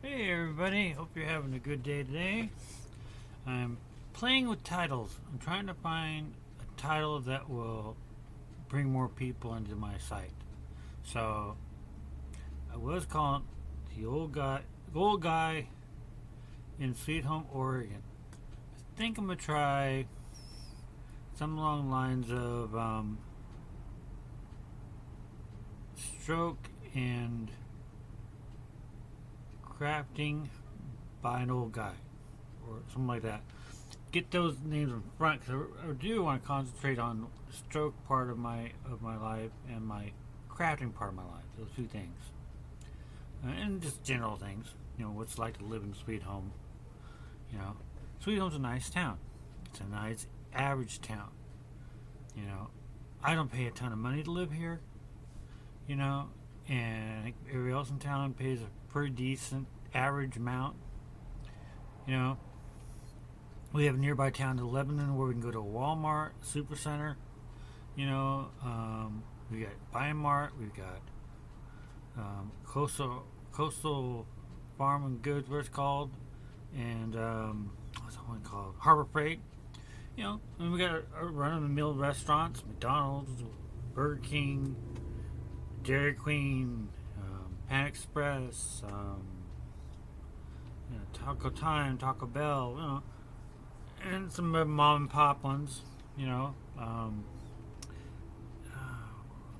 Hey everybody, hope you're having a good day today. I'm playing with titles. I'm trying to find a title that will bring more people into my site. So I was calling the old guy in Sweet Home, Oregon. I think I'm gonna try something along the lines of stroke and crafting by an old guy or something like that. Get those names in front because I do want to concentrate on the stroke part of my life and my crafting part of my life. Those two things, and just general things. What's it like to live in Sweet Home. You know, Sweet Home's a nice town. It's a nice average town. You know, I don't pay a ton of money to live here. You know, and I think everybody else in town pays a pretty decent average amount. You know, we have a nearby town to Lebanon where we can go to a Walmart, Supercenter. We got Biomart, we've got Coastal Farm and Goods, what it's called, and what's that one called? Harbor Freight. And we got a run-of-the-mill restaurants: McDonald's, Burger King, Dairy Queen, Pan Express, Taco Time, Taco Bell. And some mom and pop ones. You know, um,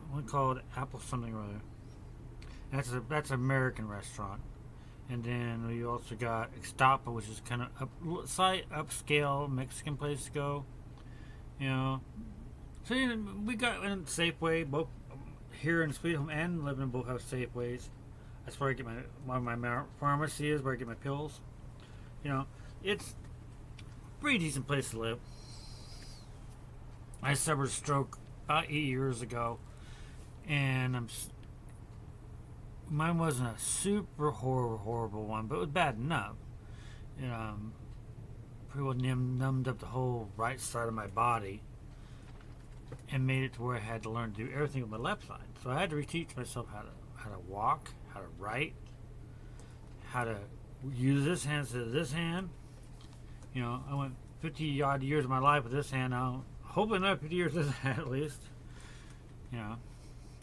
one called Apple something or other. That's an American restaurant. And then we also got Ixtapa, which is kind of slight upscale Mexican place to go. You know, so we got in Safeway, both here in Sweet Home and Lebanon both have Safeways. That's where I get my pharmacy is, where I get my pills. It's a pretty decent place to live. I suffered a stroke about 8 years ago, and mine wasn't a super horrible one, but it was bad enough. Pretty well numbed up the whole right side of my body, and made it to where I had to learn to do everything with my left side. So I had to reteach myself how to walk, how to write, how to use this hand instead of this hand. I went 50 odd years of my life with this hand. Now, hoping another 50 years with this hand at least.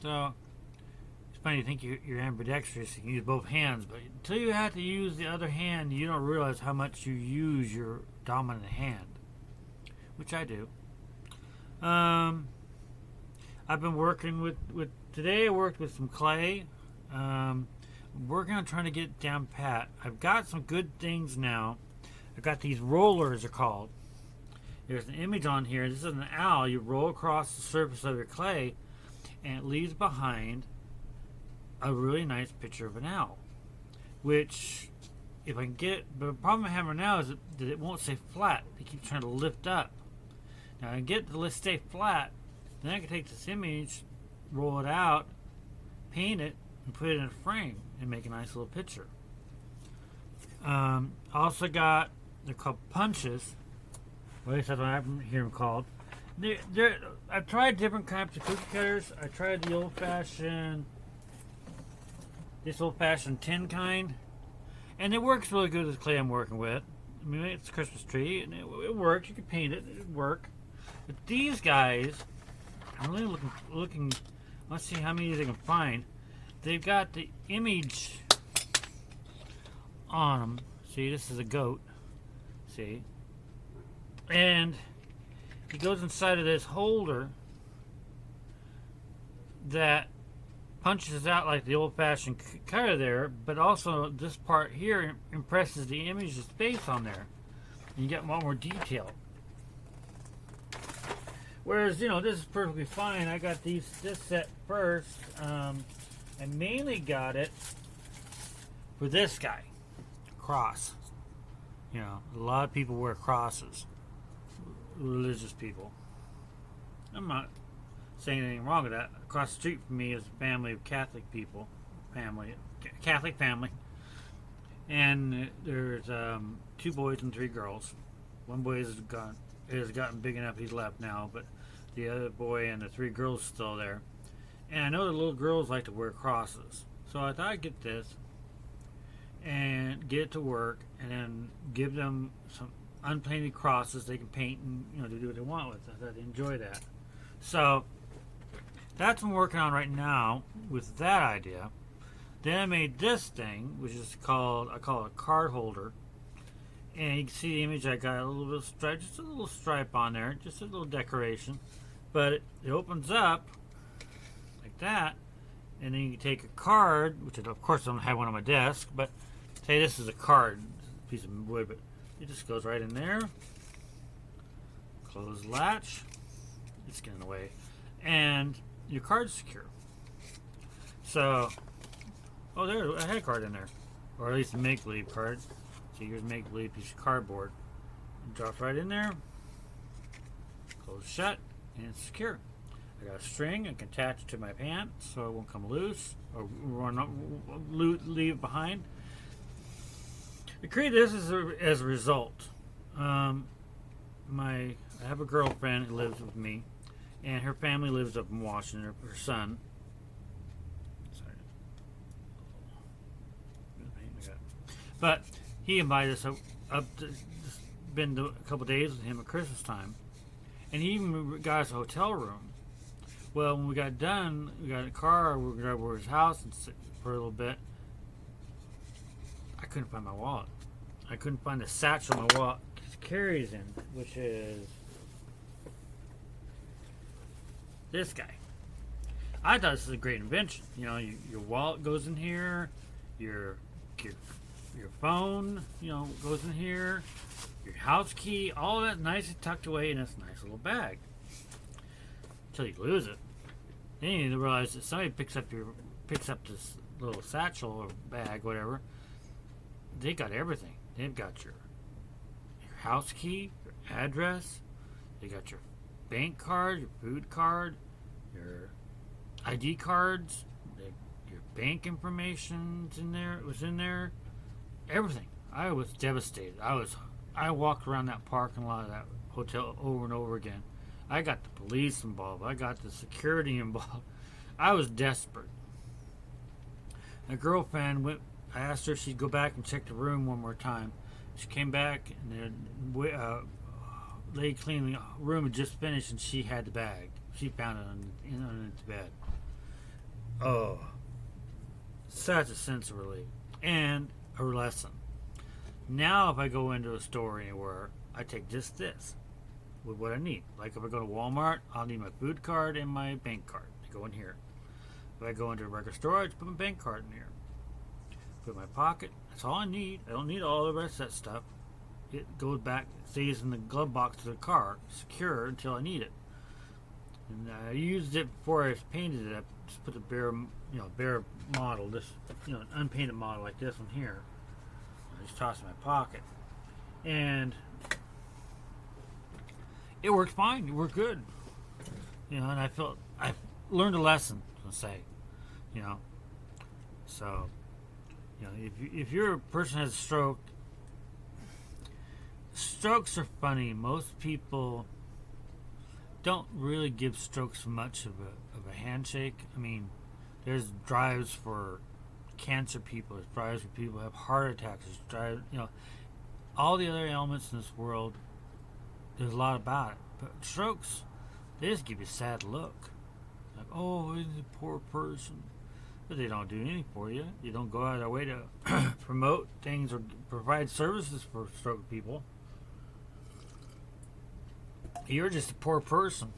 So it's funny, you think you're ambidextrous, you can use both hands, but until you have to use the other hand, you don't realize how much you use your dominant hand, which I do. I've been working with today. I worked with some clay. Working on trying to get it down pat. I've got some good things now. I've got these rollers, they're called. There's an image on here. This is an owl. You roll across the surface of your clay, and it leaves behind a really nice picture of an owl. Which, if I can get it, but the problem I have right now is that it won't stay flat. It keeps trying to lift up. Now I can get it to stay flat, then I can take this image, roll it out, paint it, and put it in a frame and make a nice little picture. Also got, they're called punches. Well, at least that's what I hear them called. I've tried different kinds of cookie cutters. I tried the this old fashioned tin kind, and it works really good with the clay I'm working with. I mean, it's a Christmas tree, and it works. You can paint it; it work. But these guys, I'm really looking. Let's see how many they can find. They've got the image on them. See, this is a goat. See, and it goes inside of this holder that punches out like the old-fashioned cutter there, but also this part here impresses the image's face on there. You get more detail. Whereas, this is perfectly fine. I got this set first. I mainly got it for this guy, cross. A lot of people wear crosses, religious people. I'm not saying anything wrong with that. Across the street from me is a family of Catholic people, Catholic family, and there's 2 boys and 3 girls. One boy has gotten big enough he's left now, but the other boy and the 3 girls still there. And I know the little girls like to wear crosses, so I thought I'd get this. And get it to work, and then give them some unpainted crosses they can paint and to do what they want with it. They enjoy that. So that's what I'm working on right now with that idea. Then I made this thing, which is I call it a card holder. And you can see the image. I got a little bit of stripe, just a little stripe on there, just a little decoration. But it opens up like that, and then you can take a card, which of course I don't have one on my desk, but say this is a card, piece of wood, but it just goes right in there. Close the latch. It's getting in the way, and your card's secure. So, there, I had a card in there, or at least a make-believe card. So here's a make-believe piece of cardboard. It drops right in there. Close shut, and it's secure. I got a string I can attach it to my pants so it won't come loose or leave behind. I created this as a result. I have a girlfriend who lives with me, and her family lives up in Washington. Her son. But he invited us up to spend a couple days with him at Christmas time, and he even got us a hotel room. Well, when we got done, we got a car. We were going over to his house and sit for a little bit. I couldn't find my wallet. I couldn't find the satchel my wallet carries in, which is this guy. I thought this was a great invention. Your wallet goes in here, your phone, goes in here, your house key, all of that nicely tucked away in this nice little bag. Until you lose it. Then you realize that somebody picks up this little satchel or bag, whatever. They got everything. They've got your house key, your address, they got your bank card, your food card, your ID cards, your bank information's in there. It was in there. Everything. I was devastated. I walked around that parking lot of that hotel over and over again. I got the police involved. I got the security involved. I was desperate. My girlfriend went. I asked her if she'd go back and check the room one more time. She came back, and the lady cleaning the room had just finished, and she had the bag. She found it on the bed. Oh, such a sense of relief. And a lesson. Now if I go into a store anywhere, I take just this with what I need. Like if I go to Walmart, I'll need my food card and my bank card. They go in here. If I go into a regular store, I just put my bank card in here. Put it in my pocket. That's all I need. I don't need all the rest of that stuff. It goes back, stays in the glove box of the car, secure until I need it. And I used it before I painted it. I just put a bare model, this, an unpainted model like this one here. I just toss it in my pocket, and it worked fine. It worked good, and I learned a lesson. Let's say, so, if you're a person who has a stroke, strokes are funny. Most people don't really give strokes much of a handshake. I mean, there's drives for cancer people, there's drives for people who have heart attacks, there's drives, all the other ailments in this world, there's a lot about it. But strokes, they just give you a sad look. Like, oh, he's a poor person. But they don't do anything for you. You don't go out of their way to promote things or provide services for stroke people. You're just a poor person.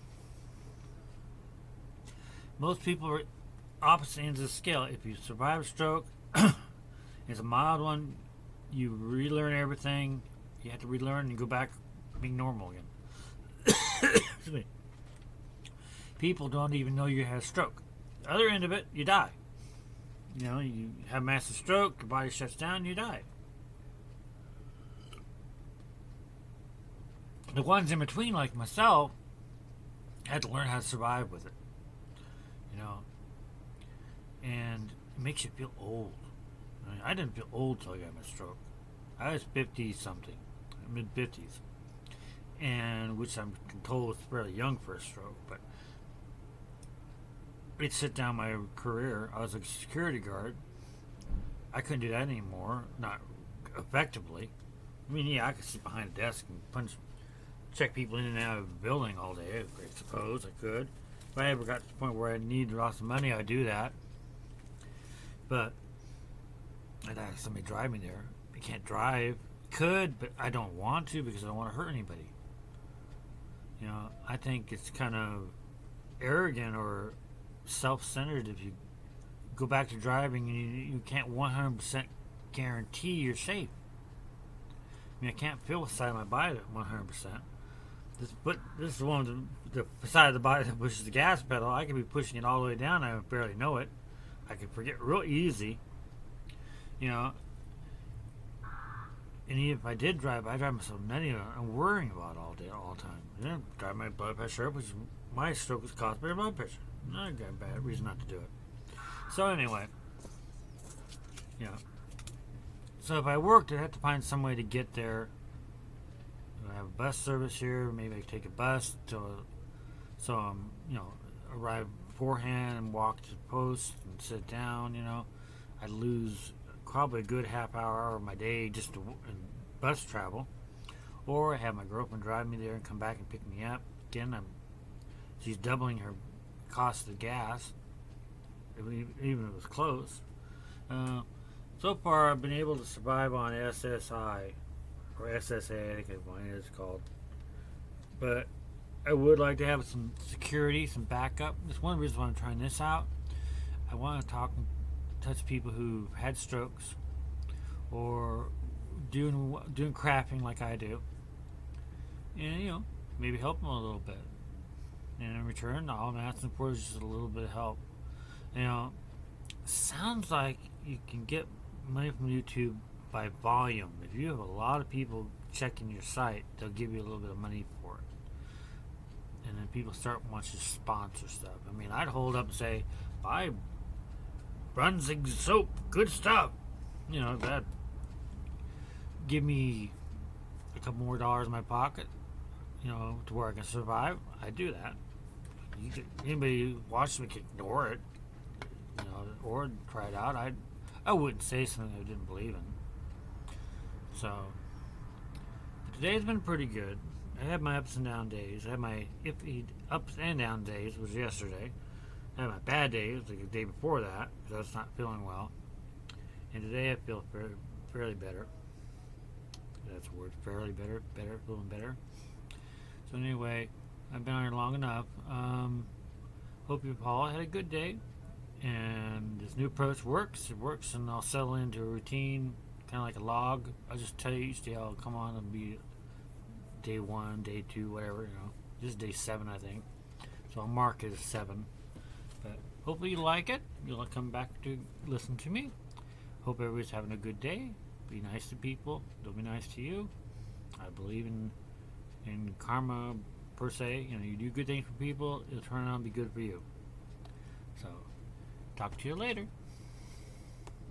Most people are opposite ends of the scale. If you survive a stroke, it's a mild one, you relearn everything. You have to relearn and go back being normal again. Excuse me. People don't even know you had a stroke. The other end of it, you die. You have a massive stroke, your body shuts down, you die. The ones in between, like myself, had to learn how to survive with it. And it makes you feel old. I didn't feel old till I got my stroke. I was 50-something, mid-50s. And which I'm told was fairly young for a stroke, but it set down my career. I was a security guard. I couldn't do that anymore. Not effectively. I mean, yeah, I could sit behind a desk and check people in and out of the building all day. I suppose I could. If I ever got to the point where I need lots of money, I'd do that. But I'd have somebody drive me there. I can't drive. Could, but I don't want to because I don't want to hurt anybody. You know, I think it's kind of arrogant or self-centered if you go back to driving and you can't 100% guarantee you're safe. I mean, I can't feel the side of my body at 100%. This is the one the side of the body that pushes the gas pedal. I could be pushing it all the way down. I would barely know it. I could forget real easy. You know, and even if I did drive, I drive myself nutty. I'm worrying about it all day, all the time. Yeah, drive my blood pressure up, which my stroke was caused by blood pressure. Not a bad reason not to do it. So anyway, yeah. So if I worked, I'd have to find some way to get there. I have a bus service here. Maybe I could take a bus so arrive beforehand and walk to the post and sit down. You know, I'd lose probably a good half hour of my day just in bus travel, or I have my girlfriend drive me there and come back and pick me up. Again, she's doubling her cost of gas, even if it was close. So far, I've been able to survive on SSI, or SSA, I think it's called. But I would like to have some security, some backup. That's one reason why I'm trying this out. I want to talk and touch people who've had strokes or doing crafting like I do, and maybe help them a little bit. And in return, all I'm asking for is just a little bit of help. Sounds like you can get money from YouTube by volume. If you have a lot of people checking your site, they'll give you a little bit of money for it. And then people start wanting to sponsor stuff. I mean, I'd hold up and say, buy Brunswick soap, good stuff. That give me a couple more dollars in my pocket, to where I can survive. I do that. Anybody who watches me can ignore it, or try it out. I wouldn't say something I didn't believe in. So today's been pretty good. I had my ups and down days. I had my ups and down days, was yesterday. I had my bad days, like the day before that, because I was not feeling well. And today I feel fairly better. That's a word, fairly better, feeling better. So anyway, I've been on here long enough. Hope you all had a good day. And this new approach works. It works, and I'll settle into a routine, kind of like a log. I'll just tell you each day I'll come on and be day 1, day 2, whatever. This is day 7, I think. So I'll mark it as 7. But hopefully you like it. You'll come back to listen to me. Hope everybody's having a good day. Be nice to people. They'll be nice to you. I believe in karma per se. You do good things for people, it'll turn out and be good for you. So talk to you later.